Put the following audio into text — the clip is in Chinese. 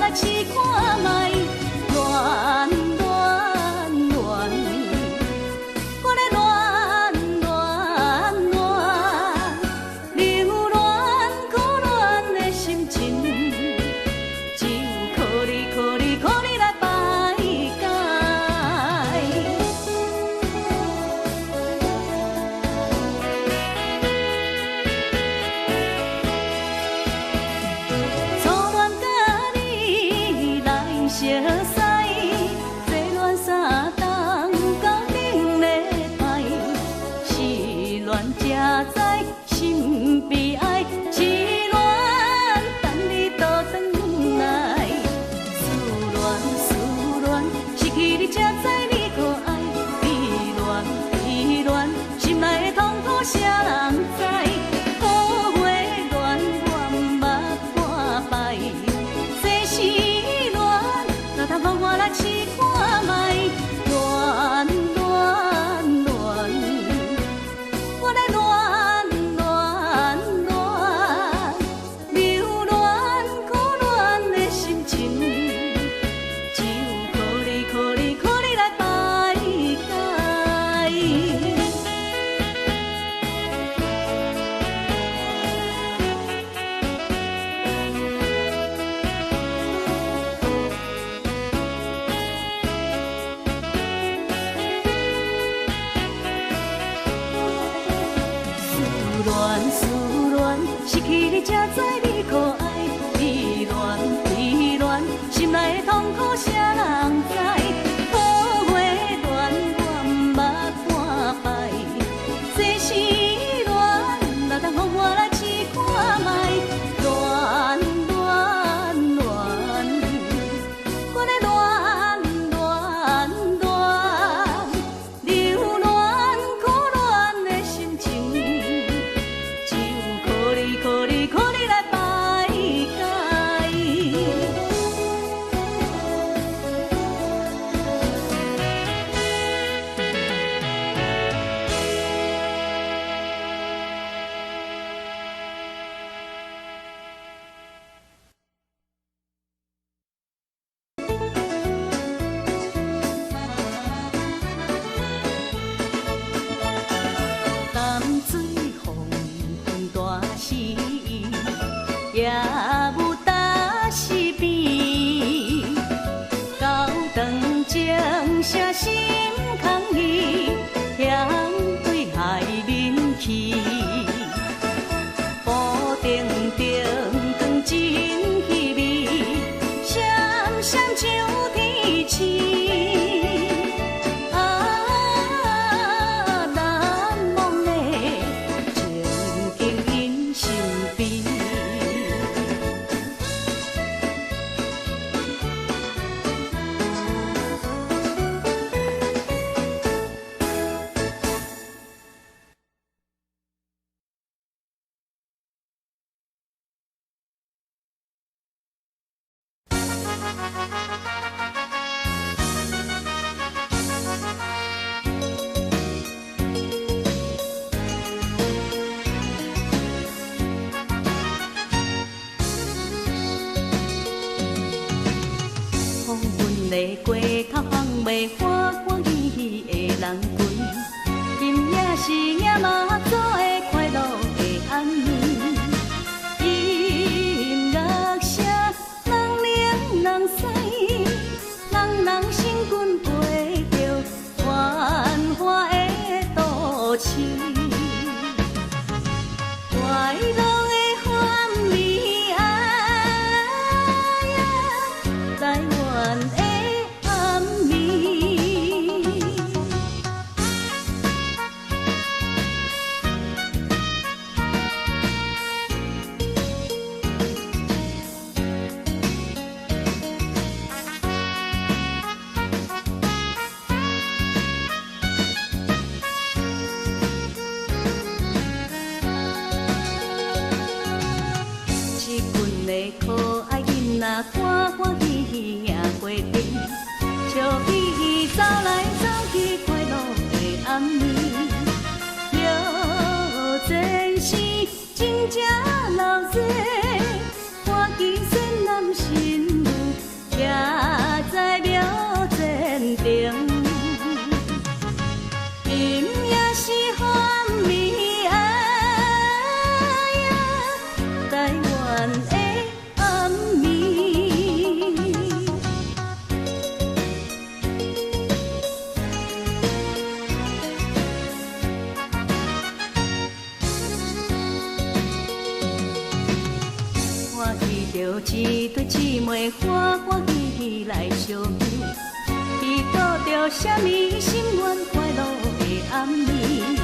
来试看卖，恋恋恋，我咧恋恋恋，留恋可恋的心情，只有靠你靠你靠你来排解。初恋甲你来熟悉，这恋三冬到顶礼拜，是恋才知心悲哀，是恋等你倒转来，思恋失去你才知你可爱，悲恋心内的痛苦谁人知？好花恋我捌半摆，这是恋，哪通予我来试看卖？恋恋恋，我咧恋恋恋，留恋可恋的心情，只有靠你靠你靠你来排解。思恋失去你才知你可爱，悲恋心内的痛苦谁人知？好花恋我捌半摆，这是恋，哪通予我来试看卖？恋恋恋，我咧恋恋恋，留恋可恋的心情，只有靠你靠你靠你来排解。淡水风风大时，也有大时变。高长情声心空意，向对海面去。布丁丁光真稀微，闪闪像天星。难忘的情景因心边。风阮的过头放袂欢欢喜喜的人群，今夜是夜马祖的快乐的暗暝。音乐声人铃人驶，人人心君陪着繁华的都市。快乐的欢美爱呀，台湾的暗暝。可爱囡仔欢欢喜喜行过天，笑嘻嘻走来走去，快乐的暗暝。摇前生真正老多，看见善男信女一对姊妹欢欢喜喜来相遇，祈祷着什么心愿快乐的暗暝。